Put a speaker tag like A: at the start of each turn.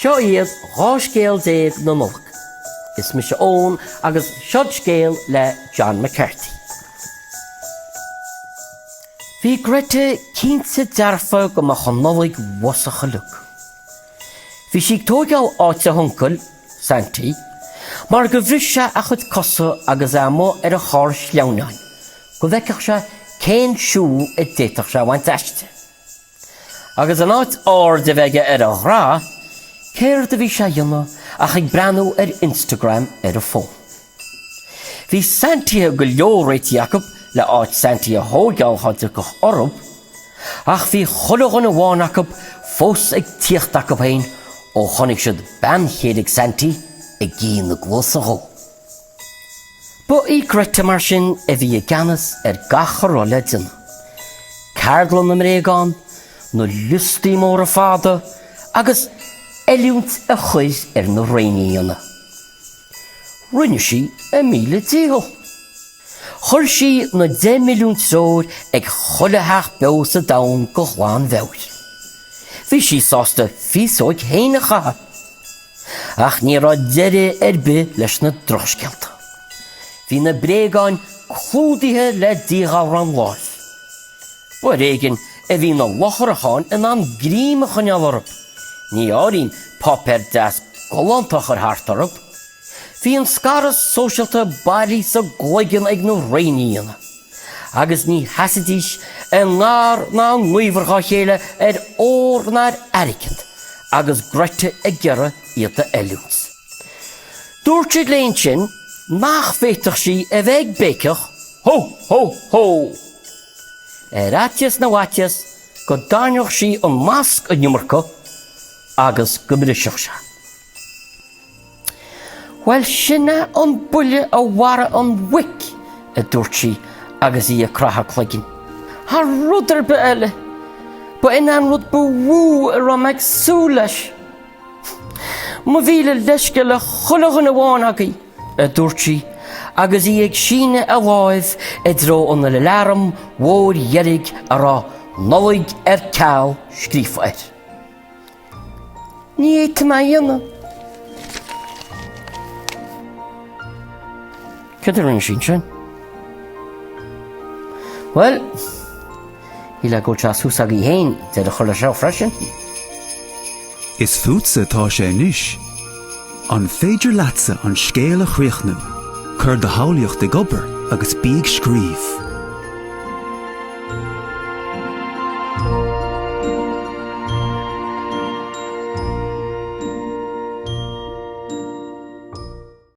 A: Seo iad gháscéal déag na nulach. Is me se ón agus siod scéal le John mcCarthy. Bhí greite cínta dearfa go mo chonolaigh wasacha luk. Bhí siag tógáil áit a huncail, Santi, mar go bhris se a chud cosa agus amó ar a chóir sleamnáin, go bhheicech se cén siú a déitech se bhaint eiste. Agus an áit ár de bheige ar a rá, céir de bhí se dionne ach ag breanú ar Instagram ar a fón. Bhí Santi a go leoréit Jacob le áit Santi a hógáil chuide go orb, ach bhí chulagan a bháin Jacob fós ag tíocht Jacob hain ó chonig siad ban chéadig Santi ag gín na glósa hó. Ba í greite mar sin a bhí a ganas ar gacharóla dina. Cardlan na mréagán, nó lustí mór a fada, agus eliúnt a chuis ar na réiníana. Rinne si a míle tího. Chur si na 10 milliún tróir ag chulathach beos a dain go chláán bheir. Bhí si sásta físóig héine chatha. Ach ní rá deire ar be leis na droscealta. Bhí na bréagáin clúdaithe le díghal ran láith. Ba réigen a bhí na locharacháin in an gríime chuneallarab. Ní áirín popper das golantach ar hartarab. Bhí an scaras sóisialta bailí sa glaigean ag na réiníana. Agus ní hasadís an nár ná nuomharcha chéile ar ór náir aricint, agus greite a gera iad a eliúns. Dúirt léon sin, nach féitach si a bheith béicech, ho, ho, ho. Athias na wathias, go dáneoch si an masc a numarcha, agus go miriseach se. Well sinna an buile a wara an wic a dúirt si agus í a cratha cloigin. Har rudar be eile, ba in an rud bhú a ra meag sú leis. Ma bhíle leisce le chulagan a bháin agaí a dúirt si agus í ag síne a láimh i dró an le learm mhór dheirg a rá nolaigh ar ceall scríomhair. Ní é tá dhéanamh. Cad ar an sin sin? Well, hí le go teasús agaí héin de a chula seo freisin.
B: Is futsa tá sé níis. An féidir leatsa an scéal a chríochnú, chur de hálaíocht ag obair agus bíag scríomh.